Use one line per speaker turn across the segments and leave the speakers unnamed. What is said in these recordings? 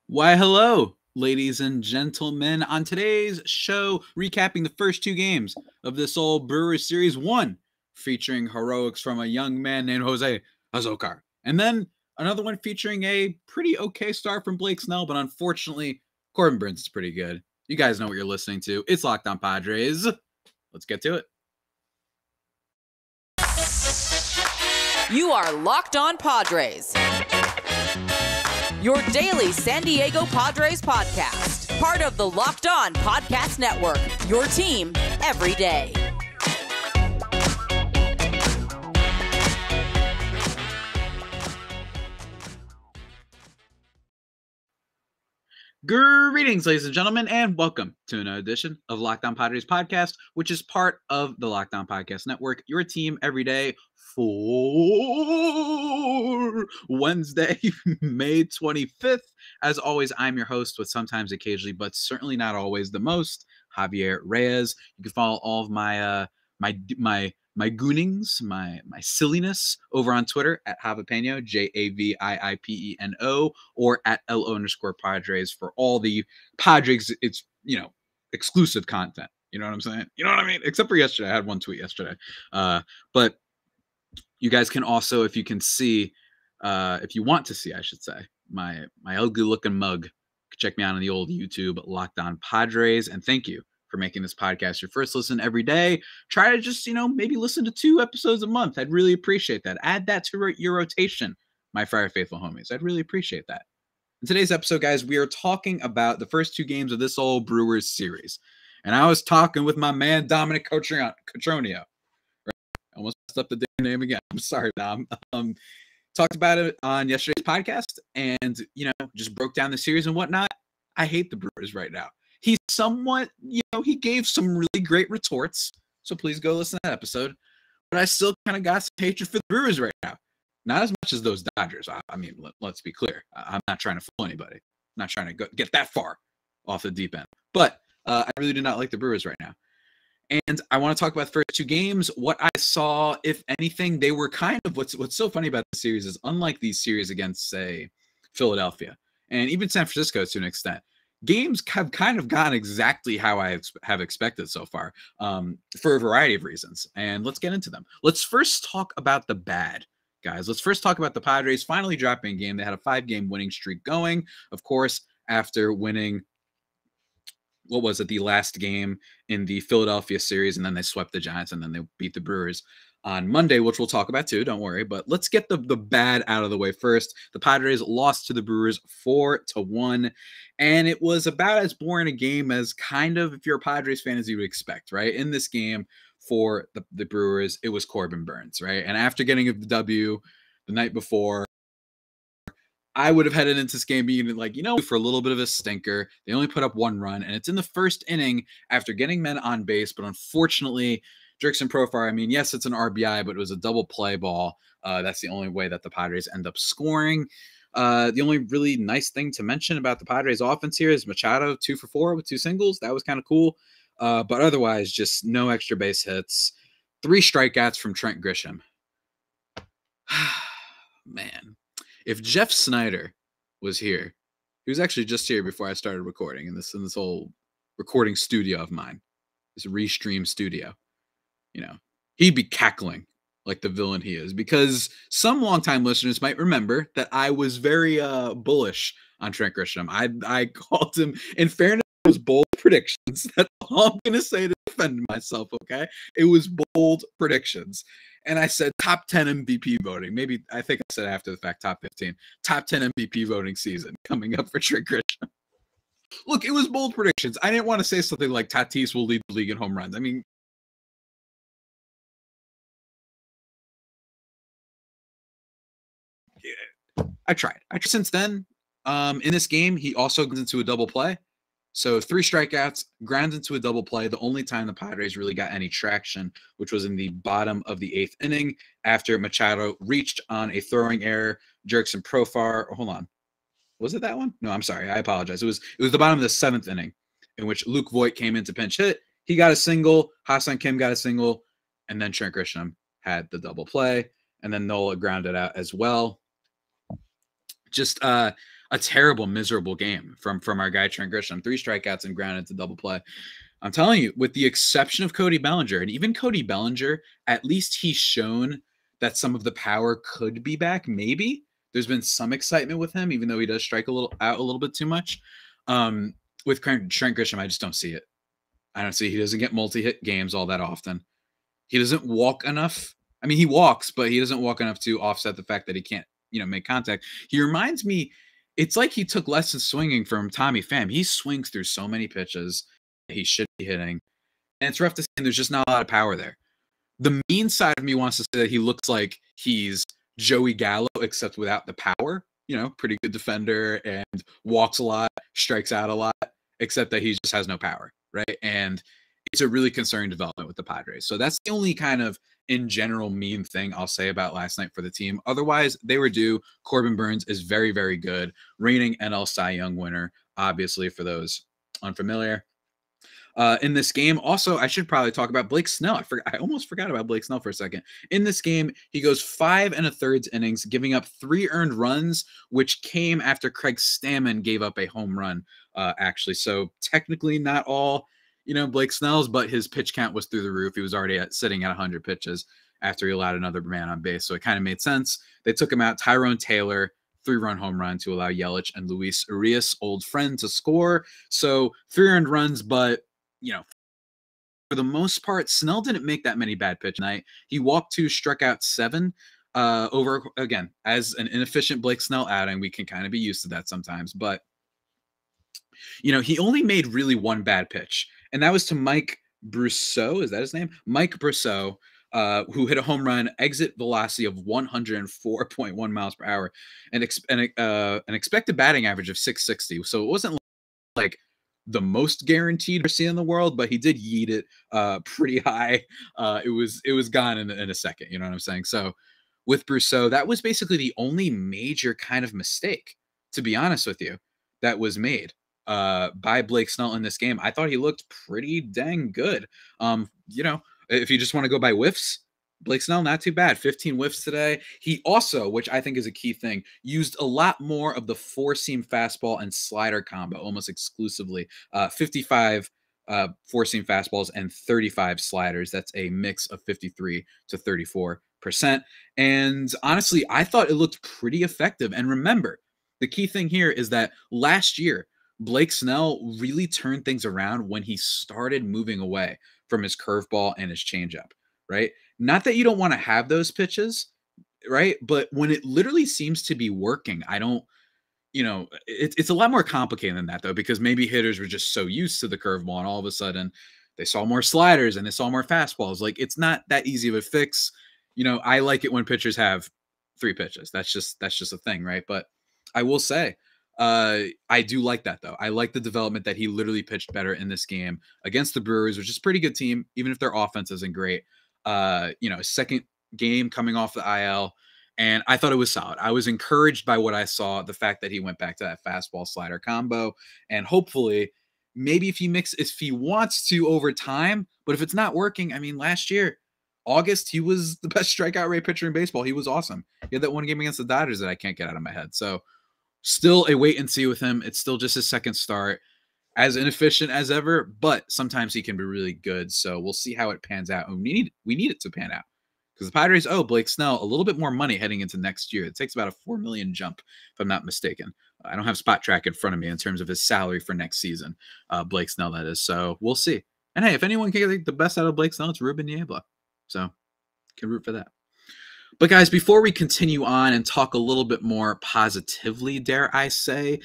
Why, hello, ladies and gentlemen. On today's show, recapping the first two games of this old Brewers Series 1, featuring heroics from a young man named José Azocar. And then another one featuring a pretty okay start from Blake Snell, but unfortunately, Corbin Burnes is pretty good. You guys know what you're listening to. It's Locked On Padres. Let's get to it.
You are Locked On Padres, your daily San Diego Padres podcast. Part of the Locked On Podcast Network, your team every day.
Greetings, ladies and gentlemen, and welcome to another edition of Locked On Padres podcast, which is part of the Locked On Podcast Network, your team every day for Wednesday, May 25th. As always, I'm your host with sometimes, occasionally, but certainly not always the most, Javier Reyes. You can follow all of my goonings, my silliness over on Twitter at Javipeno, JAVIIPENO, or at LO_Padres for all the Padres, exclusive content. You know what I'm saying? You know what I mean? Except for yesterday. I had one tweet yesterday. But you guys can also, if you want to see, I should say, my ugly looking mug, check me out on the old YouTube Locked On Padres. And thank you for making this podcast your first listen every day. Try to just, maybe listen to 2 episodes a month. I'd really appreciate that. Add that to your rotation, my Friar Faithful homies. I'd really appreciate that. In today's episode, guys, we are talking about the first 2 games of this old Brewers series. And I was talking with my man, Dominic Cotronio. I almost messed up the name again. I'm sorry, Dom. Talked about it on yesterday's podcast and, just broke down the series and whatnot. I hate the Brewers right now. He's somewhat, he gave some really great retorts. So please go listen to that episode. But I still kind of got some hatred for the Brewers right now. Not as much as those Dodgers. I mean, let's be clear. I'm not trying to fool anybody. I'm not trying to get that far off the deep end. But I really do not like the Brewers right now. And I want to talk about the first 2 games. What I saw, if anything, they were kind of what's so funny about the series is unlike these series against, say, Philadelphia and even San Francisco to an extent, games have kind of gone exactly how I have expected so far, for a variety of reasons. And let's get into them. Let's first talk about the bad, guys. Let's first talk about the Padres finally dropping a game. They had a 5-game winning streak going, of course, after winning, what was it, the last game in the Philadelphia series, and then they swept the Giants, and then they beat the Brewers on Monday, which we'll talk about too, don't worry. But let's get the bad out of the way first. The Padres lost to the Brewers 4-1, and it was about as boring a game as kind of, if you're a Padres fan, as you would expect, right? In this game for the Brewers, it was Corbin Burnes, right? And after getting the W the night before, I would have headed into this game being like, for a little bit of a stinker. They only put up 1 run, and it's in the first inning after getting men on base. But unfortunately, Jurickson Profar, I mean, yes, it's an RBI, but it was a double play ball. That's the only way that the Padres end up scoring. The only really nice thing to mention about the Padres offense here is Machado 2 for 4 with 2 singles. That was kind of cool. But otherwise, just no extra base hits. 3 strikeouts from Trent Grisham. Man. If Jeff Snyder was here, he was actually just here before I started recording in this whole recording studio of mine, this restream studio, he'd be cackling like the villain he is, because some longtime listeners might remember that I was very bullish on Trent Grisham. I called him, in fairness, it was bold predictions. That's all I'm going to say to defend myself, okay? It was bold predictions. And I said top 10 MVP voting. Maybe, I think I said after the fact, top 15. Top 10 MVP voting season coming up for Trent Grisham. Look, it was bold predictions. I didn't want to say something like Tatis will lead the league in home runs. I mean, I tried. Since then, in this game, he also goes into a double play. So 3 strikeouts, grounds into a double play. The only time the Padres really got any traction, which was in the bottom of the 8th inning after Machado reached on a throwing error. Jurickson Profar, hold on. Was it that one? No, I'm sorry. I apologize. It was the bottom of the 7th inning in which Luke Voit came in to pinch hit. He got a single. Ha-Seong Kim got a single. And then Trent Grisham had the double play. And then Nola grounded out as well. Just a terrible, miserable game from our guy Trent Grisham. 3 strikeouts and grounded to double play. I'm telling you, with the exception of Cody Bellinger, and even Cody Bellinger, at least he's shown that some of the power could be back. Maybe there's been some excitement with him, even though he does strike a little bit too much. With Trent Grisham, I just don't see it. I don't see. He doesn't get multi-hit games all that often. He doesn't walk enough. I mean, he walks, but he doesn't walk enough to offset the fact that he can't, make contact. He reminds me, it's like he took lessons swinging from Tommy Pham. He swings through so many pitches he should be hitting, and it's rough to say. There's just not a lot of power there. The mean side of me wants to say that he looks like he's Joey Gallo, except without the power. Pretty good defender and walks a lot, strikes out a lot, except that he just has no power, right? And it's a really concerning development with the Padres. So that's the only kind of, in general, mean thing I'll say about last night for the team. Otherwise, they were due. Corbin Burnes is very, very good. Reigning NL Cy Young winner, obviously, for those unfamiliar. In this game, also, I should probably talk about Blake Snell. I almost forgot about Blake Snell for a second. In this game, he goes 5 1/3 innings, giving up 3 earned runs, which came after Craig Stammen gave up a home run, actually. So technically not all, Blake Snell's, but his pitch count was through the roof. He was already sitting at 100 pitches after he allowed another man on base. So it kind of made sense. They took him out. Tyrone Taylor, 3-run home run to allow Yelich and Luis Urias, old friend, to score. So 3 earned runs, but for the most part, Snell didn't make that many bad pitch night. He walked 2, struck out 7. Over, again, as an inefficient Blake Snell outing, we can kind of be used to that sometimes. But, he only made really 1 bad pitch, and that was to Mike Brousseau. Is that his name? Mike Brousseau, who hit a home run, exit velocity of 104.1 miles per hour, and an expected batting average of 660. So it wasn't like the most guaranteed mercy in the world, but he did yeet it pretty high. It was gone in a second. You know what I'm saying? So with Brousseau, that was basically the only major kind of mistake, to be honest with you, that was made by Blake Snell in this game. I thought he looked pretty dang good. If you just want to go by whiffs, Blake Snell, not too bad. 15 whiffs today. He also, which I think is a key thing, used a lot more of the 4-seam fastball and slider combo, almost exclusively. 55 4-seam fastballs and 35 sliders. That's a mix of 53 to 34%. And honestly, I thought it looked pretty effective. And remember, the key thing here is that last year, Blake Snell really turned things around when he started moving away from his curveball and his changeup, right? Not that you don't want to have those pitches, right? But when it literally seems to be working, I don't, it's a lot more complicated than that, though, because maybe hitters were just so used to the curveball and all of a sudden they saw more sliders and they saw more fastballs. Like, it's not that easy of a fix. I like it when pitchers have 3 pitches. That's just a thing, right? But I will say, I do like that, though. I like the development that he literally pitched better in this game against the Brewers, which is a pretty good team, even if their offense isn't great. Second game coming off the IL, and I thought it was solid. I was encouraged by what I saw, the fact that he went back to that fastball slider combo, and hopefully maybe if he wants to over time, but if it's not working, I mean, last year, August, he was the best strikeout rate pitcher in baseball. He was awesome. He had that one game against the Dodgers that I can't get out of my head. So still a wait and see with him. It's still just his second start. As inefficient as ever, but sometimes he can be really good. So we'll see how it pans out. And we need it to pan out, because the Padres owe Blake Snell a little bit more money heading into next year. It takes about a $4 million jump, if I'm not mistaken. I don't have Spot Track in front of me in terms of his salary for next season. Blake Snell, that is. So we'll see. And hey, if anyone can get the best out of Blake Snell, it's Ruben Niebla. So can root for that. But guys, before we continue on and talk a little bit more positively, dare I say,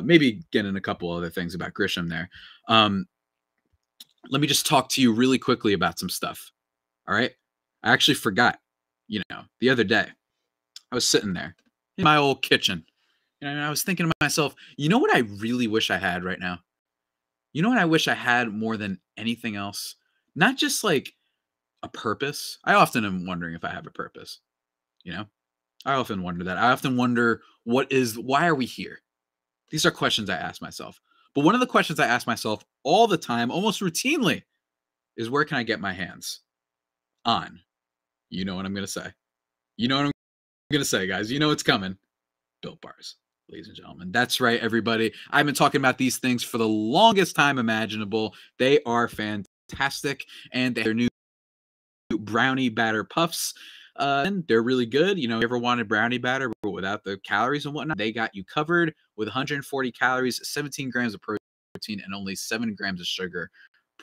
maybe get in a couple other things about Grisham there. Let me just talk to you really quickly about some stuff. All right. I actually forgot, the other day I was sitting there in my old kitchen and I was thinking to myself, what I really wish I had right now? You know what I wish I had more than anything else? Not just like a purpose. I often am wondering if I have a purpose. I often wonder that. I often wonder, why are we here? These are questions I ask myself. But one of the questions I ask myself all the time, almost routinely, is where can I get my hands on? You know what I'm going to say. You know what I'm going to say, guys. You know it's coming. Built Bars. ladies and gentlemen. That's right, everybody. I've been talking about these things for the longest time imaginable. They are fantastic, and they're new brownie batter puffs. And they're really good. You know, you ever wanted brownie batter but without the calories and whatnot? They got you covered with 140 calories, 17 grams of protein, and only 7 grams of sugar.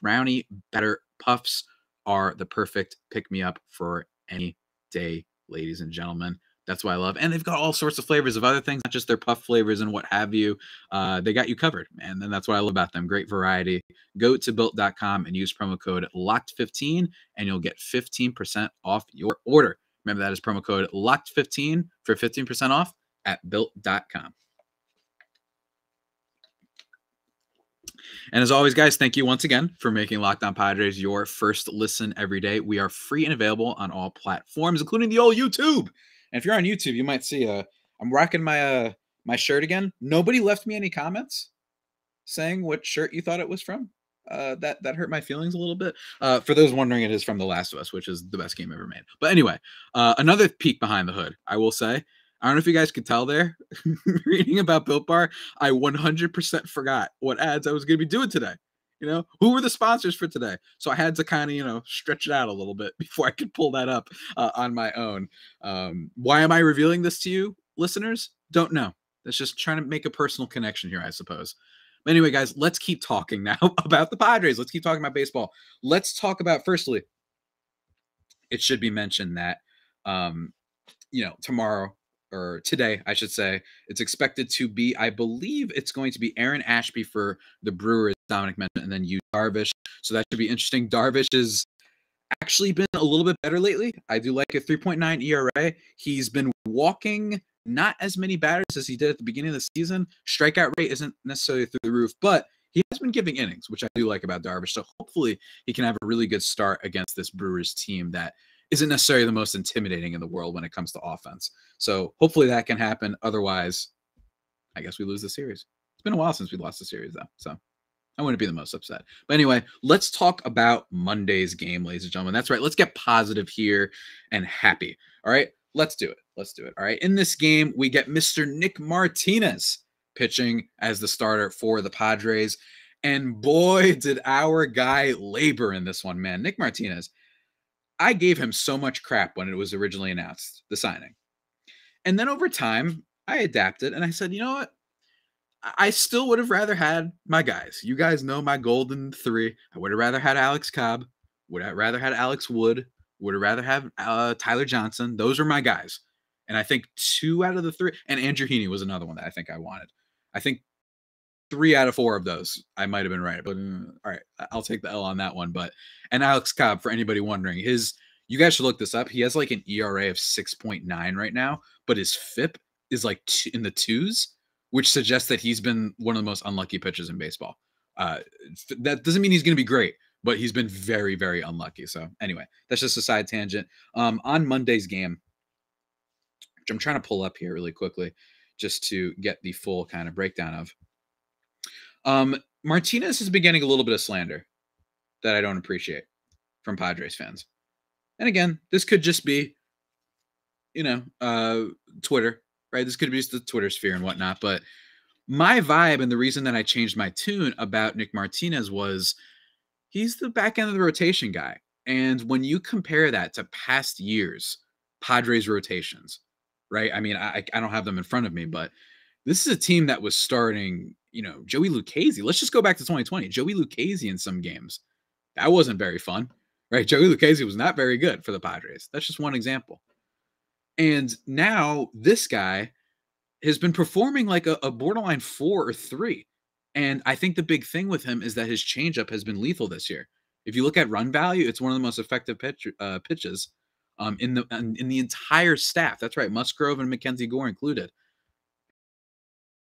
Brownie batter puffs are the perfect pick-me-up for any day, ladies and gentlemen. That's what I love. And they've got all sorts of flavors of other things, not just their puff flavors and what have you. They got you covered, man. And that's what I love about them. Great variety. Go to built.com and use promo code LOCKED15 and you'll get 15% off your order. Remember, that is promo code LOCKED15 for 15% off at built.com. And as always, guys, thank you once again for making Locked On Padres your first listen every day. We are free and available on all platforms, including the old YouTube. And if you're on YouTube, you might see I'm rocking my my shirt again. Nobody left me any comments saying what shirt you thought it was from. That hurt my feelings a little bit. For those wondering, it is from The Last of Us, which is the best game ever made. But anyway, another peek behind the hood, I will say. I don't know if you guys could tell there, reading about Built Bar, I 100% forgot what ads I was going to be doing today. You know, who were the sponsors for today? So I had to kind of, you know, stretch it out a little bit before I could pull that up on my own. Why am I revealing this to you, listeners? Don't know. That's just trying to make a personal connection here, I suppose. But anyway, guys, let's keep talking now about the Padres. Let's keep talking about baseball. Let's talk about, firstly, it should be mentioned that, you know, tomorrow, or today, I should say, it's expected to be, I believe it's going to be Aaron Ashby for the Brewers, Dominic mentioned, and then Yu Darvish. So that should be interesting. Darvish has actually been a little bit better lately. I do like a 3.9 ERA. He's been walking not as many batters as he did at the beginning of the season. Strikeout rate isn't necessarily through the roof, but he has been giving innings, which I do like about Darvish. So hopefully he can have a really good start against this Brewers team that isn't necessarily the most intimidating in the world when it comes to offense. So hopefully that can happen. Otherwise, I guess we lose the series. It's been a while since we lost the series, though. So I wouldn't be the most upset. But anyway, let's talk about Monday's game, ladies and gentlemen. That's right. Let's get positive here and happy. All right. Let's do it. Let's do it. All right. In this game, we get Mr. Nick Martinez pitching as the starter for the Padres. And boy, did our guy labor in this one, man. Nick Martinez. I gave him so much crap when it was originally announced, the signing. And then over time, I adapted and I said, you know what? I still would have rather had my guys. You guys know my golden three. I would have rather had Alex Cobb. Would have rather had Alex Wood. Would have rather have Tyler Johnson. Those are my guys. And I think 2 out of the 3, and Andrew Heaney was another one that I think I wanted. I think 3 out of 4 of those, I might have been right. But all right, I'll take the L on that one. But and Alex Cobb, for anybody wondering, you guys should look this up. He has like an ERA of 6.9 right now, but his FIP is like in the 2s, which suggests that he's been one of the most unlucky pitchers in baseball. That doesn't mean he's going to be great, but he's been very, very unlucky. So anyway, that's just a side tangent. On Monday's game, which I'm trying to pull up here really quickly, just to get the full kind of breakdown of. Martinez has been getting a little bit of slander that I don't appreciate from Padres fans. And again, this could just be, you know, Twitter, right? This could be just the Twitter sphere and whatnot. But my vibe and the reason that I changed my tune about Nick Martinez was he's the back end of the rotation guy. And when you compare that to past years, Padres rotations, right? I mean, I don't have them in front of me, but this is a team that was starting, you know, Joey Lucchesi. Let's just go back to 2020. Joey Lucchesi in some games. That wasn't very fun, right? Joey Lucchesi was not very good for the Padres. That's just one example. And now this guy has been performing like a borderline 4 or 3. And I think the big thing with him is that his changeup has been lethal this year. If you look at run value, it's one of the most effective pitches in the entire staff. That's right, Musgrove and Mackenzie Gore included.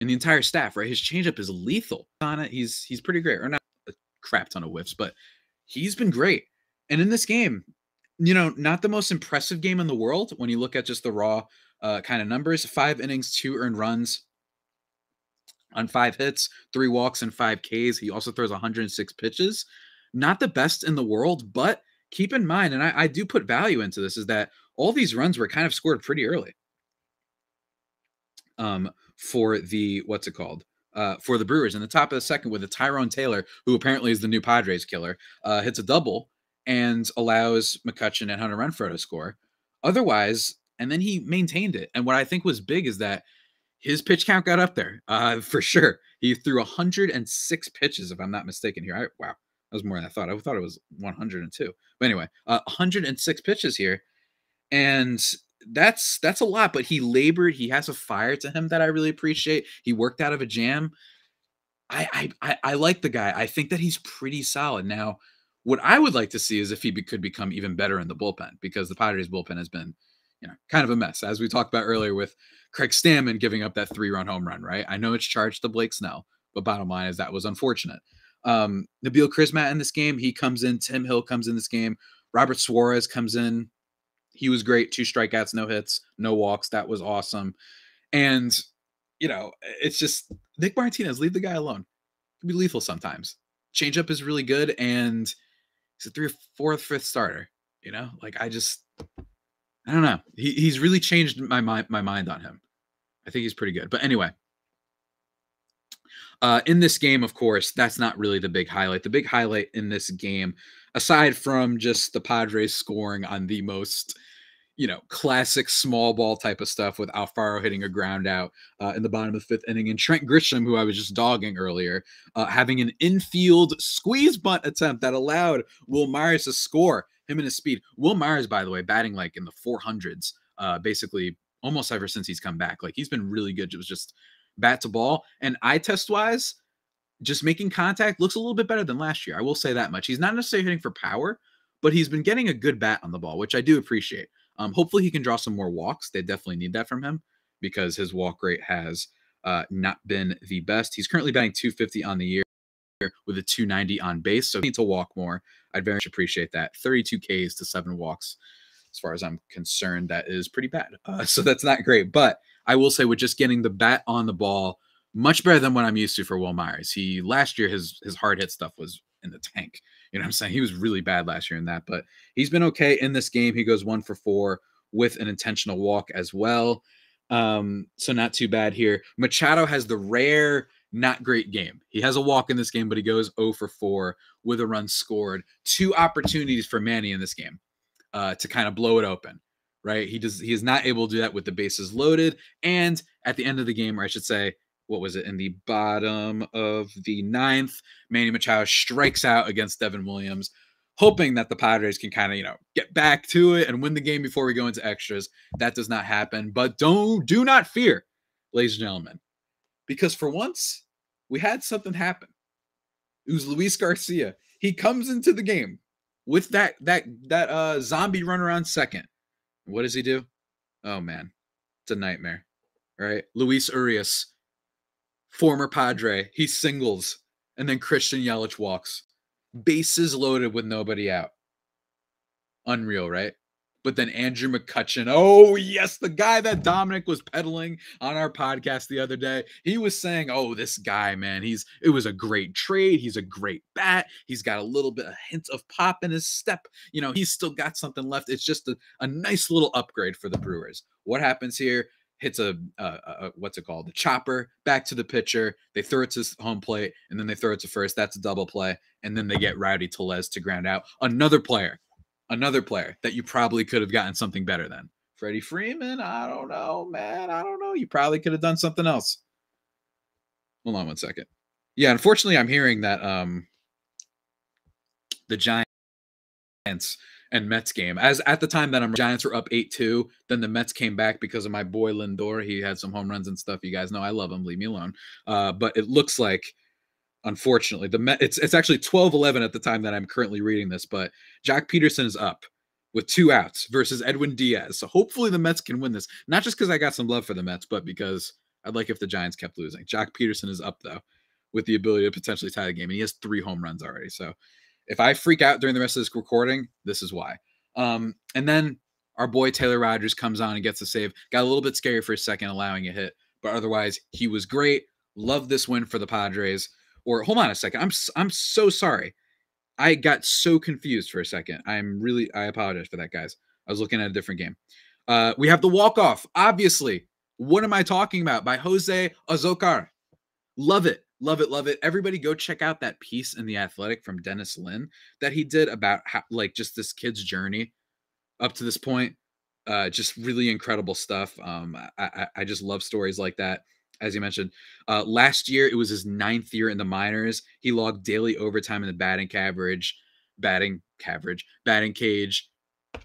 In the entire staff, right? His changeup is lethal on it. He's pretty great, or not a crap ton of whiffs, but he's been great. And in this game, you know, not the most impressive game in the world when you look at just the raw kind of numbers. 5 innings, 2 earned runs on 5 hits, 3 walks, and 5 Ks. He also throws 106 pitches. Not the best in the world, but keep in mind, and I do put value into this, is that all these runs were kind of scored pretty early. for the for the Brewers in the top of the second with a Tyrone Taylor, who apparently is the new Padres killer, hits a double and allows Mccutchen and Hunter Renfroe to score. Otherwise, and then he maintained it. And what I think was big is that his pitch count got up there for sure. He threw 106 pitches, if I'm not mistaken here. Wow, that was more than I thought. I thought it was 102. But anyway, 106 pitches here. And that's a lot, but he labored. He has a fire to him that I really appreciate. He worked out of a jam. I like the guy. I think that he's pretty solid. Now, what I would like to see is if he could become even better in the bullpen, because the Padres bullpen has been, kind of a mess, as we talked about earlier with Craig Stammen giving up that 3-run home run, right? I know it's charged to Blake Snell, but bottom line is that was unfortunate. Nabil Crismatt in this game, he comes in. Tim Hill comes in this game. Robert Suarez comes in. He was great. 2 strikeouts, no hits, no walks. That was awesome. And, it's just Nick Martinez, leave the guy alone. He can be lethal sometimes. Changeup is really good, and he's a 3rd, 4th, 5th starter. I don't know. He's really changed my mind on him. I think he's pretty good. But anyway, in this game, of course, that's not really the big highlight. The big highlight in this game, aside from just the Padres scoring on the most, classic small ball type of stuff with Alfaro hitting a ground out in the bottom of the 5th inning, and Trent Grisham, who I was just dogging earlier, having an infield squeeze bunt attempt that allowed Will Myers to score. Him and his speed. Will Myers, by the way, batting like in the 400s, basically almost ever since he's come back. Like, he's been really good. It was just bat to ball. And eye test wise, just making contact looks a little bit better than last year. I will say that much. He's not necessarily hitting for power, but he's been getting a good bat on the ball, which I do appreciate. Hopefully he can draw some more walks. They definitely need that from him because his walk rate has not been the best. He's currently batting .250 on the year with a .290 on base, so he needs to walk more. I'd very much appreciate that. 32 Ks to 7 walks. As far as I'm concerned, that is pretty bad. So that's not great. But I will say with just getting the bat on the ball, much better than what I'm used to for Will Myers. Last year, his hard hit stuff was in the tank. You know what I'm saying? He was really bad last year in that. But he's been okay in this game. He goes 1 for 4 with an intentional walk as well. So not too bad here. Machado has the rare not great game. He has a walk in this game, but he goes 0 for 4 with a run scored. 2 opportunities for Manny in this game to kind of blow it open, right? He is not able to do that with the bases loaded. And at the end of the game, or I should say, what was it? In the bottom of the 9th, Manny Machado strikes out against Devin Williams, hoping that the Padres can kind of, get back to it and win the game before we go into extras. That does not happen, but do not fear, ladies and gentlemen, because for once, we had something happen. It was Luis Garcia. He comes into the game with that zombie run around second. What does he do? Oh man, it's a nightmare, right? Luis Urias, former Padre, he singles, and then Christian Yelich walks. Bases loaded with nobody out. Unreal, right? But then Andrew Mccutchen, oh yes, the guy that Dominic was peddling on our podcast the other day. He was saying, oh, this guy, man, it was a great trade. He's a great bat. He's got a hint of pop in his step. He's still got something left. It's just a nice little upgrade for the Brewers. What happens here? Hits a chopper back to the pitcher. They throw it to home plate, and then they throw it to first. That's a double play. And then they get Rowdy Tellez to ground out. Another player that you probably could have gotten something better than. Freddie Freeman, I don't know, man. I don't know. You probably could have done something else. Hold on one second. Yeah, unfortunately, I'm hearing that the Giants and Mets game, as at the time that Giants were up 8-2, then the Mets came back because of my boy Lindor. He had some home runs and stuff. You guys know I love him. Leave me alone. But it looks like, unfortunately, it's actually 12-11 at the time that I'm currently reading this, but Jock Peterson is up with 2 outs versus Edwin Diaz. So hopefully the Mets can win this. Not just because I got some love for the Mets, but because I'd like if the Giants kept losing. Jock Peterson is up, though, with the ability to potentially tie the game, and he has 3 home runs already. So if I freak out during the rest of this recording, this is why. And then our boy Taylor Rogers comes on and gets a save. Got a little bit scary for a second, allowing a hit, but otherwise he was great. Love this win for the Padres. Or hold on a second. I'm so sorry. I got so confused for a second. I apologize for that, guys. I was looking at a different game. We have the walk-off. Obviously, What am I talking about? By José Azocar. Love it. Love it. Love it. Everybody go check out that piece in The Athletic from Dennis Lin that he did about how, like, just this kid's journey up to this point. Just really incredible stuff. I just love stories like that. As you mentioned, last year it was his 9th year in the minors. He logged daily overtime in the batting cage,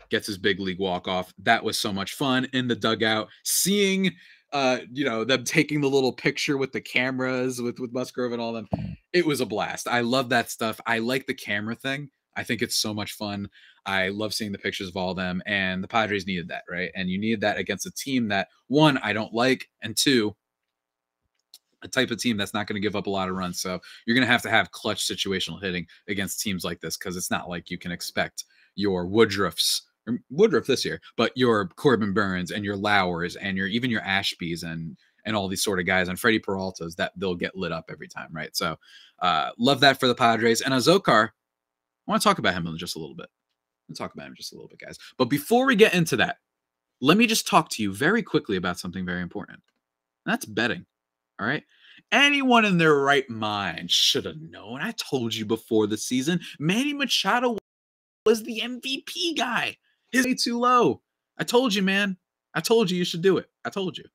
gets his big league walk off. That was so much fun in the dugout, seeing them taking the little picture with the cameras with Musgrove and all them. It was a blast. I love that stuff. I like the camera thing. I think it's so much fun. I love seeing the pictures of all of them, and the Padres needed that, right? And you needed that against a team that, one, I don't like, and two, a type of team that's not going to give up a lot of runs. So you're going to have clutch situational hitting against teams like this, because it's not like you can expect your Woodruff this year, but your Corbin Burnes and your Lowers and even your Ashbys and all these sort of guys, and Freddie Peralta's, that they'll get lit up every time, right? So love that for the Padres. And Azocar, I want to talk about him in just a little bit. Guys. But before we get into that, let me just talk to you very quickly about something very important. And that's betting. All right. Anyone in their right mind should have known. I told you before the season, Manny Machado was the MVP guy. His way too low. I told you, man. I told you should do it. I told you.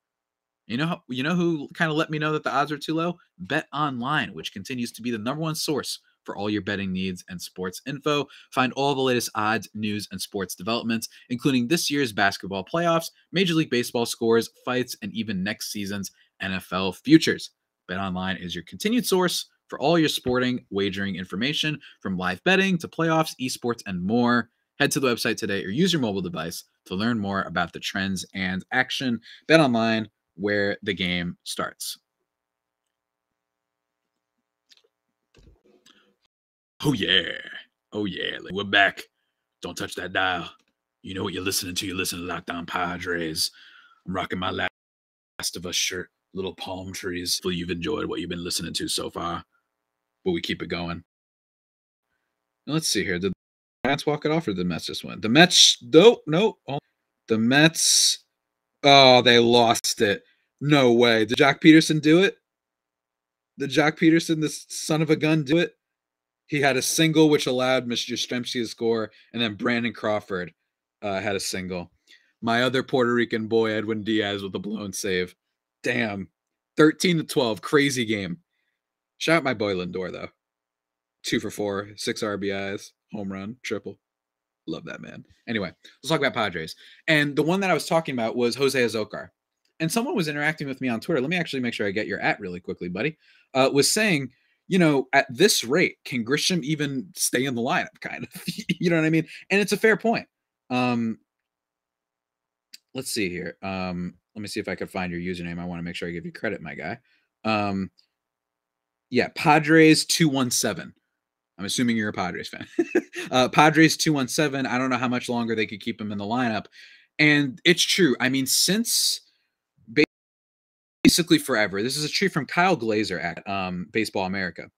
You know who kind of let me know that the odds are too low? Bet Online, which continues to be the #1 source for all your betting needs and sports info. Find all the latest odds, news, and sports developments, including this year's basketball playoffs, Major League Baseball scores, fights, and even next season's NFL futures. Bet Online is your continued source for all your sporting wagering information, from live betting to playoffs, esports, and more. Head to the website today or use your mobile device to learn more about the trends and action. Bet Online, where the game starts. Oh yeah. We're back. Don't touch that dial. You know what you're listening to. You're listening to Locked On Padres. I'm rocking my Last of Us shirt. Little palm trees. Hopefully you've enjoyed what you've been listening to so far. But we keep it going. Now, let's see here. Did the Mets walk it off, or did the Mets just win? The Mets, no. The Mets, they lost it. No way. Did Jock Peterson do it? Did Jock Peterson, this son of a gun, do it? He had a single, which allowed Mr. Yastrzemski to score, and then Brandon Crawford had a single. My other Puerto Rican boy, Edwin Diaz, with a blown save. Damn. 13-12. Crazy game. Shout out my boy Lindor, though. 2 for 4, 6 RBIs, home run, triple. Love that, man. Anyway, let's talk about Padres. And the one that I was talking about was José Azocar. And someone was interacting with me on Twitter. Let me actually make sure I get your @ really quickly, buddy. Was saying, at this rate, can Grisham even stay in the lineup, kind of? You know what I mean? And it's a fair point. Let's see here. Let me see if I can find your username. I want to make sure I give you credit, my guy. Yeah, Padres 217. I'm assuming you're a Padres fan. Padres 217. I don't know how much longer they could keep him in the lineup. And it's true. I mean, since basically forever. This is a tweet from Kyle Glazer at Baseball America.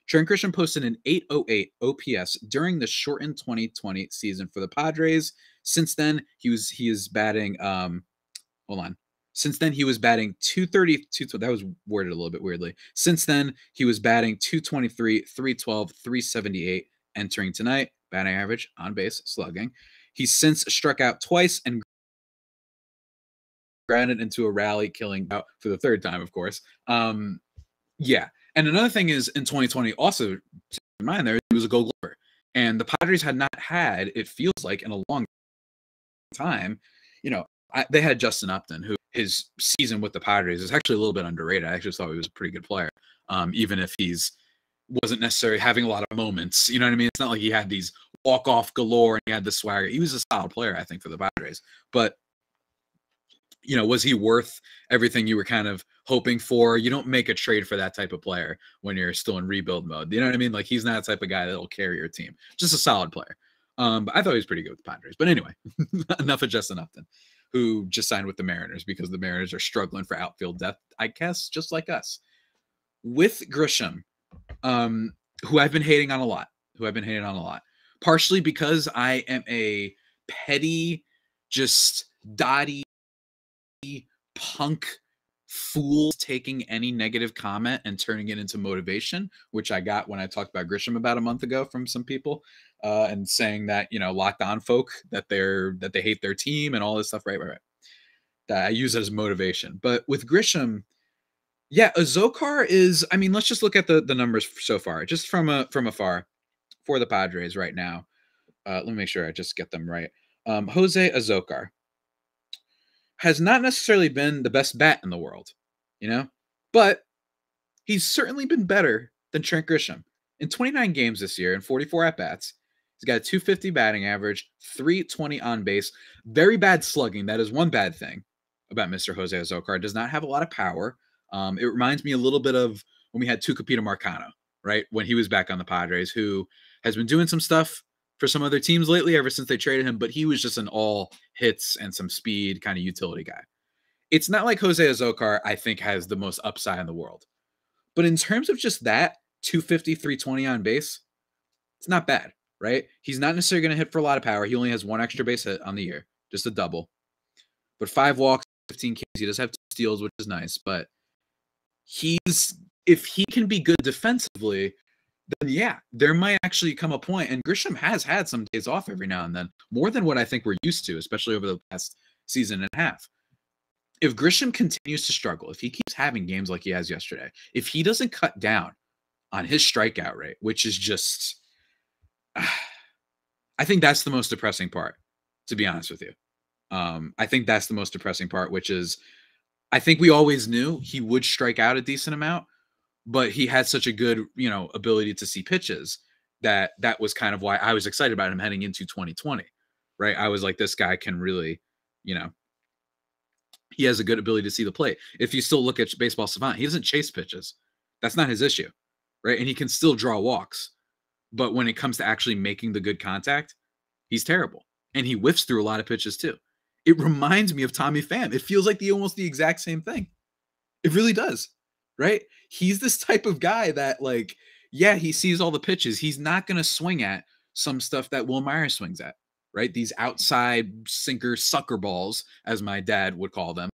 Trent Grisham posted an 808 OPS during the shortened 2020 season for the Padres. Since then, he is batting. Since then, he was batting 232. That was worded a little bit weirdly. Since then, he was batting 223, 312, 378. Entering tonight, batting average, on base, slugging. He's since struck out twice and grounded into a rally, killing out for the third time, of course. Yeah. And another thing is, in 2020, also to mind there, he was a Gold Glover. And the Padres had not had, it feels like, in a long time, they had Justin Upton, who his season with the Padres is actually a little bit underrated. I actually thought he was a pretty good player, even if wasn't necessarily having a lot of moments. You know what I mean? It's not like he had these walk-off galore and he had the swagger. He was a solid player, I think, for the Padres. But, was he worth everything you were kind of hoping for? You don't make a trade for that type of player when you're still in rebuild mode. You know what I mean? Like, he's not the type of guy that'll carry your team. Just a solid player. But I thought he was pretty good with the Padres. But anyway, enough of Justin Upton, who just signed with the Mariners because the Mariners are struggling for outfield depth, I guess, just like us. With Grisham, who I've been hating on a lot, partially because I am a petty, just dotty punk fools taking any negative comment and turning it into motivation, which I got when I talked about Grisham about a month ago from some people, and saying that, locked on folk, that they hate their team and all this stuff. Right. That I use it as motivation. But with Grisham, yeah, Azocar is, let's just look at the numbers so far, just from afar for the Padres right now. Let me make sure I just get them right. José Azocar has not necessarily been the best bat in the world, but he's certainly been better than Trent Grisham. In 29 games this year and 44 at-bats, he's got a 250 batting average, 320 on base, very bad slugging. That is one bad thing about Mr. José Azocar. Does not have a lot of power. It reminds me a little bit of when we had Tucupita Marcano, right? When he was back on the Padres, who has been doing some stuff for some other teams lately ever since they traded him, but he was just an all hits and some speed kind of utility guy. It's not like José Azocar, I think, has the most upside in the world. But in terms of just that, 250, 320 on base, it's not bad, right? He's not necessarily going to hit for a lot of power. He only has one extra base hit on the year, just a double. But 5 walks, 15 Ks. He does have 2 steals, which is nice. But if he can be good defensively, then yeah, there might actually come a point. And Grisham has had some days off every now and then, more than what I think we're used to, especially over the past season and a half. If Grisham continues to struggle, if he keeps having games like he has yesterday, if he doesn't cut down on his strikeout rate, which is just, I think that's the most depressing part, to be honest with you. I think that's the most depressing part, which is, I think we always knew he would strike out a decent amount, but he had such a good, ability to see pitches that was kind of why I was excited about him heading into 2020, right? I was like, this guy can really, he has a good ability to see the plate. If you still look at Baseball Savant, he doesn't chase pitches. That's not his issue, right? And he can still draw walks. But when it comes to actually making the good contact, he's terrible. And he whiffs through a lot of pitches too. It reminds me of Tommy Pham. It feels like almost the exact same thing. It really does, right? He's this type of guy that, he sees all the pitches. He's not going to swing at some stuff that Will Myers swings at, right? These outside sinker sucker balls, as my dad would call them.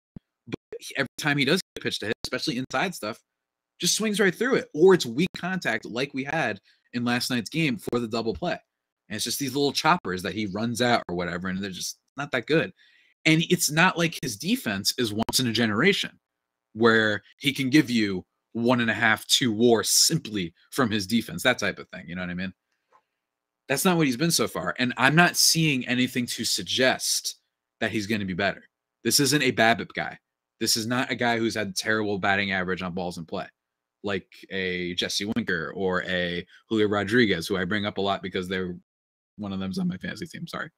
But every time he does get a pitch to hit, especially inside stuff, just swings right through it. Or it's weak contact like we had in last night's game for the double play. And it's just these little choppers that he runs out or whatever, and they're just not that good. And it's not like his defense is once in a generation where he can give you 1.5, 2 WAR simply from his defense, that type of thing. You know what I mean? That's not what he's been so far. And I'm not seeing anything to suggest that he's going to be better. This isn't a BABIP guy. This is not a guy who's had terrible batting average on balls in play, like a Jesse Winker or a Julio Rodriguez, who I bring up a lot because one of them's on my fantasy team. Sorry.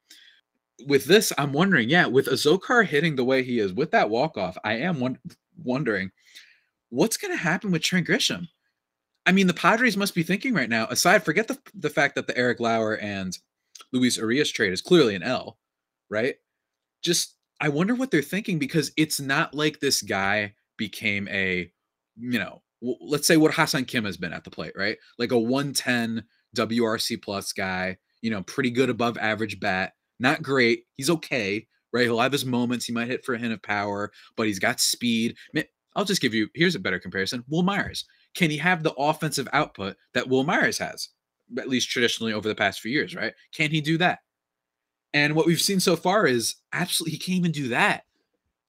With this, I'm wondering, with Azocar hitting the way he is, with that walk-off, I am wondering what's going to happen with Trent Grisham. The Padres must be thinking right now, forget the fact that the Eric Lauer and Luis Urias trade is clearly an L, right? Just, I wonder what they're thinking, because it's not like this guy became a, let's say what Hassan Kim has been at the plate, right? Like a 110 WRC plus guy, pretty good above average bat. Not great. He's okay, right? He'll have his moments. He might hit for a hint of power, but he's got speed. I'll just here's a better comparison. Will Myers. Can he have the offensive output that Will Myers has, at least traditionally over the past few years, right? Can he do that? And what we've seen so far is absolutely he can't even do that.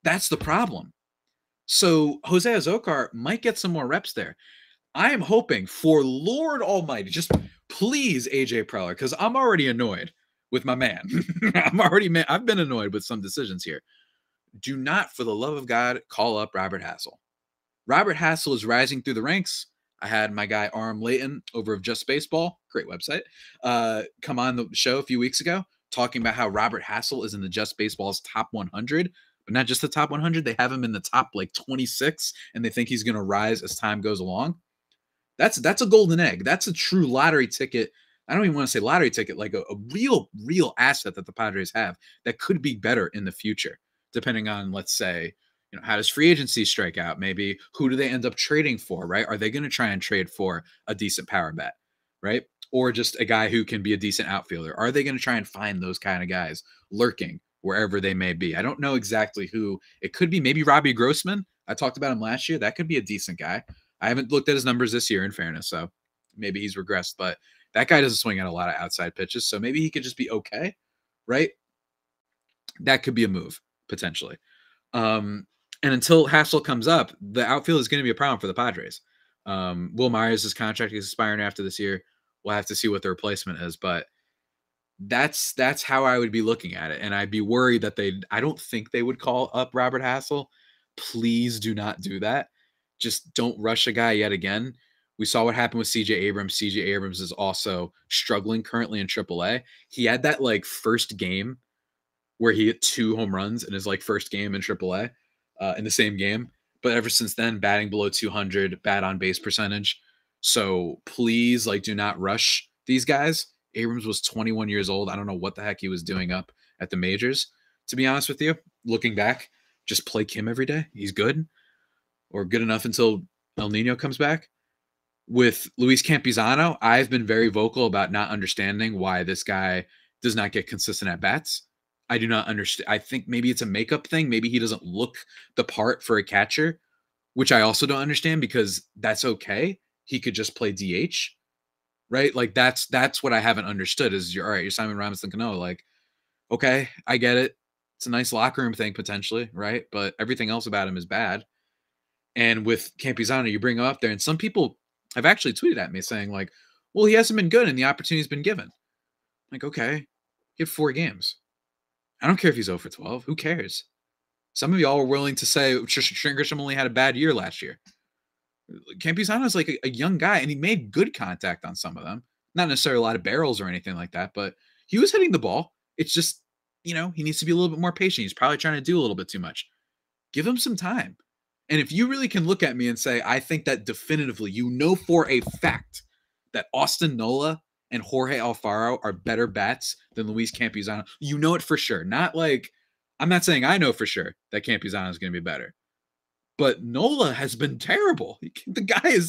That's the problem. So José Azocar might get some more reps there. I am hoping, for Lord Almighty, just please AJ Preller, because I'm already annoyed with my man. I've been annoyed with some decisions here. Do not, for the love of God, call up Robert Hassel. Robert Hassel is rising through the ranks. I had my guy Aram Layton over of Just Baseball, great website, come on the show a few weeks ago talking about how Robert Hassel is in the Just Baseball's top 100, but not just the top 100. They have him in the top 26, and they think he's going to rise as time goes along. That's a golden egg. That's a true lottery ticket. I don't even want to say lottery ticket, like a real asset that the Padres have that could be better in the future, depending on, let's say, how does free agency strike out? Maybe who do they end up trading for, right? Are they going to try and trade for a decent power bat, right? Or just a guy who can be a decent outfielder? Are they going to try and find those kind of guys lurking wherever they may be. I don't know exactly who. It could be maybe Robbie Grossman. I talked about him last year. That could be a decent guy. I haven't looked at his numbers this year, in fairness, so maybe he's regressed, but that guy doesn't swing at a lot of outside pitches, so maybe he could just be okay, right? That could be a move, potentially. And until Hassel comes up, the outfield is going to be a problem for the Padres. Will Myers' contract is expiring after this year. We'll have to see what the replacement is, but that's how I would be looking at it. And I'd be worried that I don't think they would call up Robert Hassel. Please do not do that. Just don't rush a guy yet again. We saw what happened with CJ Abrams. CJ Abrams is also struggling currently in AAA. He had that like first game where he hit 2 home runs in his like first game in AAA in the same game. But ever since then, batting below 200, bad on base percentage. So please, like, do not rush these guys. Abrams was 21 years old. I don't know what the heck he was doing up at the majors, to be honest with you. Looking back, just play Kim every day. He's good, or good enough until El Nino comes back. With Luis Campusano, I've been very vocal about not understanding why this guy does not get consistent at bats. I do not understand. I think maybe it's a makeup thing. Maybe he doesn't look the part for a catcher, which I also don't understand, because that's okay. He could just play DH, right? Like that's what I haven't understood is you're Simon Robinson Cano. Like, okay, I get it. It's a nice locker room thing potentially, right? But everything else about him is bad. And with Campusano, you bring him up there, and some people have actually tweeted at me saying like, well, he hasn't been good and the opportunity's been given. Like, okay, he had 4 games. I don't care if he's 0 for 12. Who cares? Some of y'all were willing to say Trent Grisham only had a bad year last year. Campusano is like a young guy, and he made good contact on some of them. Not necessarily a lot of barrels or anything like that, but he was hitting the ball. It's just, he needs to be a little bit more patient. He's probably trying to do a little bit too much. Give him some time. And if you really can look at me and say, I think that definitively, for a fact that Austin Nola and Jorge Alfaro are better bats than Luis Campusano, you know it for sure. Not like, I'm not saying I know for sure that Campusano is going to be better. But Nola has been terrible. The guy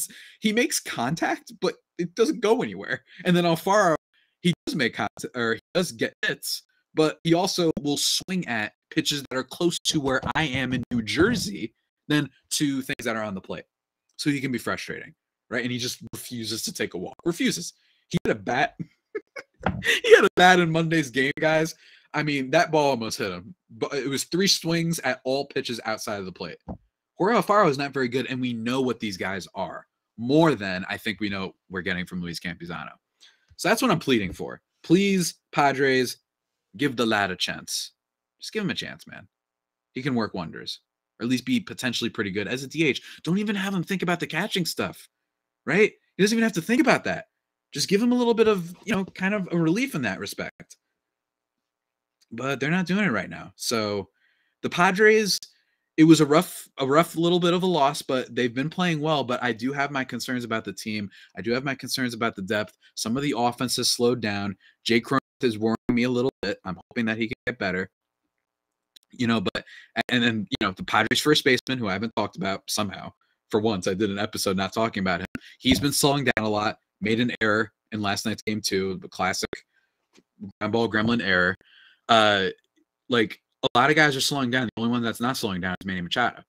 he makes contact, but it doesn't go anywhere. And then Alfaro, he does make contact, or he does get hits, but he also will swing at pitches that are close to where I am in New Jersey than to things that are on the plate. So he can be frustrating, right? And he just refuses to take a walk. Refuses. He had a bat. He had a bat in Monday's game, guys. I mean, that ball almost hit him. But it was 3 swings at all pitches outside of the plate. Jorge Alfaro is not very good, and we know what these guys are. More than I think we know we're getting from Luis Campusano. So that's what I'm pleading for. Please, Padres, give the lad a chance. Just give him a chance, man. He can work wonders. Or at least be potentially pretty good as a DH. Don't even have him think about the catching stuff, right? He doesn't even have to think about that. Just give him a little bit of, kind of a relief in that respect. But they're not doing it right now. So the Padres, it was a rough little bit of a loss, but they've been playing well. But I do have my concerns about the team. I do have my concerns about the depth. Some of the offense has slowed down. Jake Cronenworth is worrying me a little bit. I'm hoping that he can get better. But then the Padres first baseman, who I haven't talked about somehow. For once, I did an episode not talking about him. He's been slowing down a lot. Made an error in last night's game too. The classic ground ball gremlin error. Like a lot of guys are slowing down. The only one that's not slowing down is Manny Machado.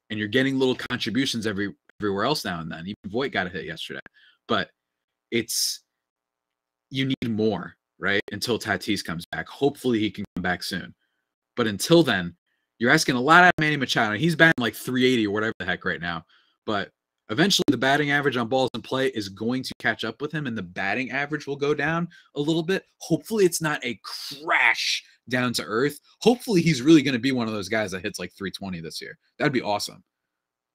And you're getting little contributions everywhere else now and then. Even Voit got a hit yesterday. But you need more, right? Until Tatis comes back. Hopefully he can come back soon. But until then, you're asking a lot out of Manny Machado. He's batting like 380 or whatever the heck right now. But eventually the batting average on balls in play is going to catch up with him, and the batting average will go down a little bit. Hopefully it's not a crash down to earth. Hopefully he's really going to be one of those guys that hits like 320 this year. That'd be awesome.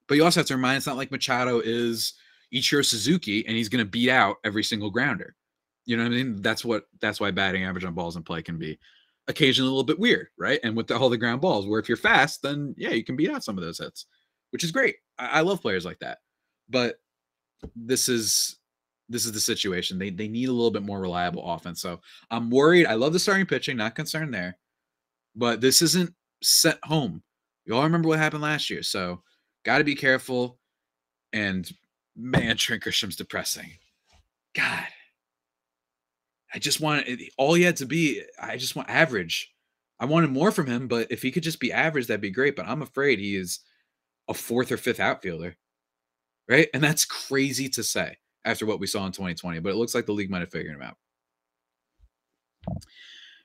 But you also have to remind, it's not like Machado is Ichiro Suzuki and he's going to beat out every single grounder. You know what I mean? That's why batting average on balls in play can be occasionally a little bit weird, right? And with all the ground balls, where if you're fast, then yeah, you can beat out some of those hits, which is great. I love players like that. But this is the situation. They need a little bit more reliable offense. So I'm worried. I love the starting pitching, not concerned there. But this isn't set home. You all remember what happened last year. So got to be careful. And man, Trent Grisham's depressing. God. I just want all he had to be. I just want average. I wanted more from him, but if he could just be average, that'd be great. But I'm afraid he is a 4th or 5th outfielder, right? And that's crazy to say after what we saw in 2020, but it looks like the league might have figured him out.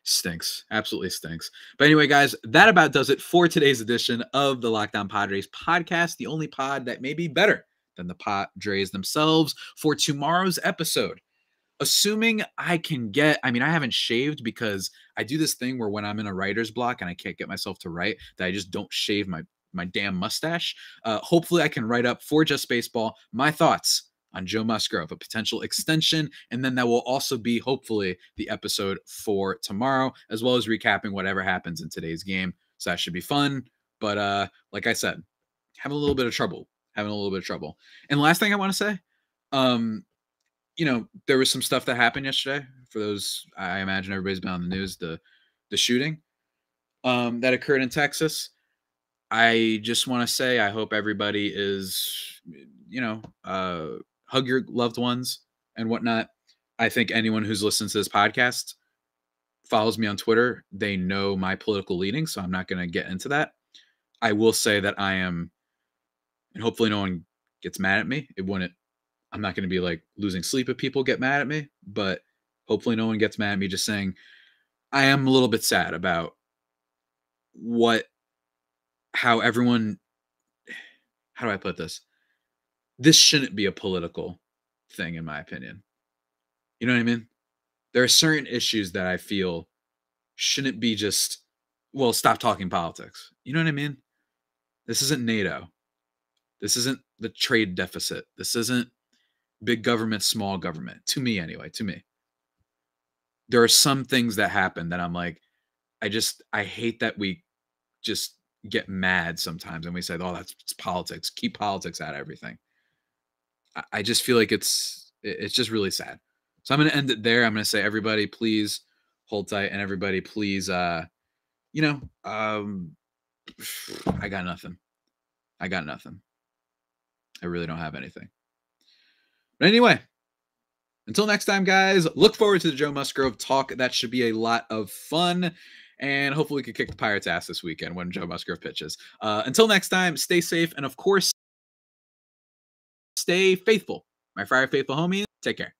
Stinks. Absolutely stinks. But anyway, guys, that about does it for today's edition of the Locked On Padres podcast, the only pod that may be better than the Padres themselves. For tomorrow's episode, assuming I can get, I haven't shaved because I do this thing where when I'm in a writer's block and I can't get myself to write, that I just don't shave my damn mustache. Hopefully I can write up for Just Baseball my thoughts on Joe Musgrove, a potential extension, and then that will also be hopefully the episode for tomorrow, as well as recapping whatever happens in today's game. So that should be fun. But like I said, having a little bit of trouble. And last thing I want to say, there was some stuff that happened yesterday. For those, I imagine everybody's been on the news, the shooting that occurred in Texas. I just want to say I hope everybody is, hug your loved ones and whatnot. I think anyone who's listened to this podcast follows me on Twitter. They know my political leanings, so I'm not going to get into that. I will say that I am, and hopefully no one gets mad at me. I'm not going to be like losing sleep if people get mad at me, but hopefully no one gets mad at me just saying I am a little bit sad about how do I put this? This shouldn't be a political thing, in my opinion. You know what I mean? There are certain issues that I feel shouldn't be just, well, stop talking politics. You know what I mean? This isn't NATO. This isn't the trade deficit. This isn't big government, small government. To me, anyway, to me. There are some things that happen that I'm like, I hate that we just get mad sometimes and we say, oh, it's politics. Keep politics out of everything. I just feel like it's just really sad. So I'm going to end it there. I'm going to say, everybody, please hold tight, and everybody, please, I got nothing. I really don't have anything. But anyway, until next time, guys, look forward to the Joe Musgrove talk. That should be a lot of fun. And hopefully we can kick the Pirates' ass this weekend when Joe Musgrove pitches. Until next time, stay safe. And of course, stay faithful. My Friar Faithful homies, take care.